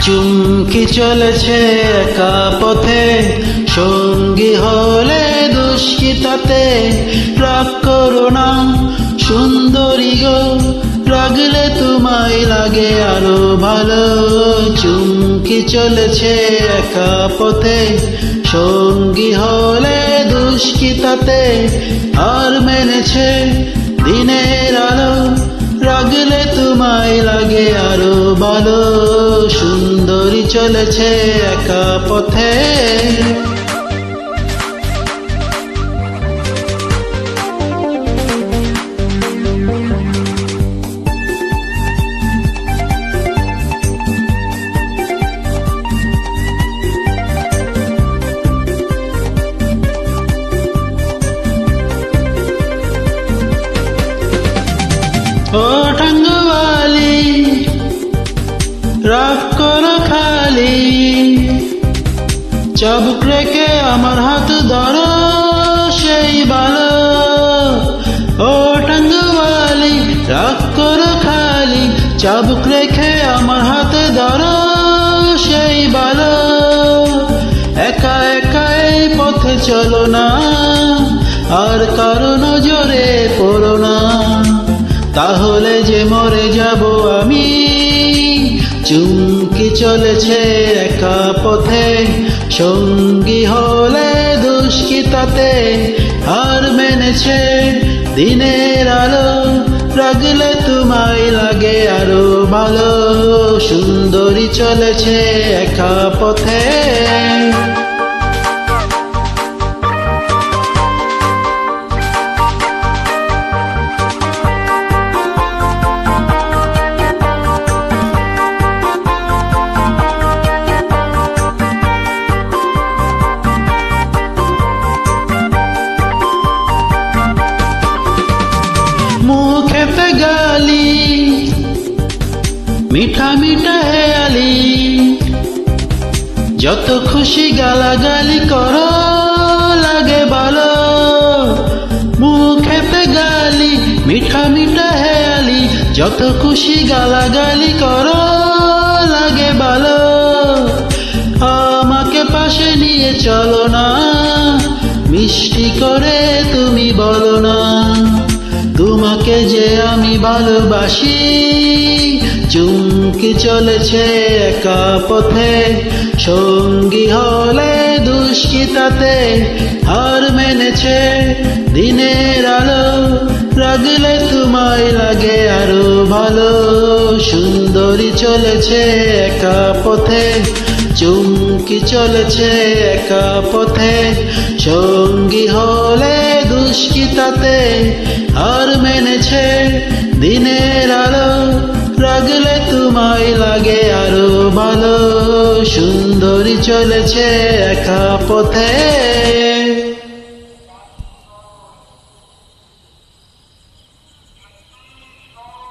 চুমকি চলেছে একা পথে, সঙ্গী হলে দুষ্কৃতাতে। রাগ করো না সুন্দরী গো, রাগলে তোমায় লাগে আরো ভালো। চুমকি চলেছে একা পথে, সঙ্গী হলে দুষ্কৃতাতে। আর মেনেছে দিনের আলো, রাগলে তোমায় লাগে আরো ভালো। সুন্দরী চলেছে একা পথে। ও টাঙ্গওয়ালি, রাগ করো খালি, চাবুক রেখে আমার হাত ধরো সেই ভালো। ও টাঙ্গওয়ালি, রাগ করো খালি, চাবুক রেখে আমার হাত ধরো সেই ভালো। একা একা এই পথে চলো না, আর কারো নজরে পড়ো না, তাহলে যে মরে যাব আমি। চুমকি চলেছে একা পথে, সঙ্গী হলে দুষ্কৃতাতে। আর মেনেছে দিনের আলো, রাগলে তোমায় লাগে আরো ভালো। সুন্দরী চলেছে একা পথে। মুখেতে গালি, মিঠা মিঠা হেয়ালি, যত খুশি গালাগালি করো লাগে ভালো। মুখেতে গালি, মিঠা মিঠা হেয়ালি, যত খুশি গালাগালি করো লাগে ভালো। আমাকে পাশে নিয়ে চলো না, মিষ্টি করে তুমি বলো না, তোমাকে যে আমি ভালোবাসি। চুমকি চলেছে একা পথে, সঙ্গী হলে দুষ্কৃতাতে। আর মেনেছে দিনের আলো, রাগলে তোমায় লাগে আরো ভালো। সুন্দরী চলেছে একা পথে, চুমকি চলেছে একা পথে, সঙ্গী হলে দুষ্কৃতাতে। আর মেনেছে দিনের আলো, রাগলে তোমায় লাগে আরো ভালো। সুন্দরী চলেছে একা পথে।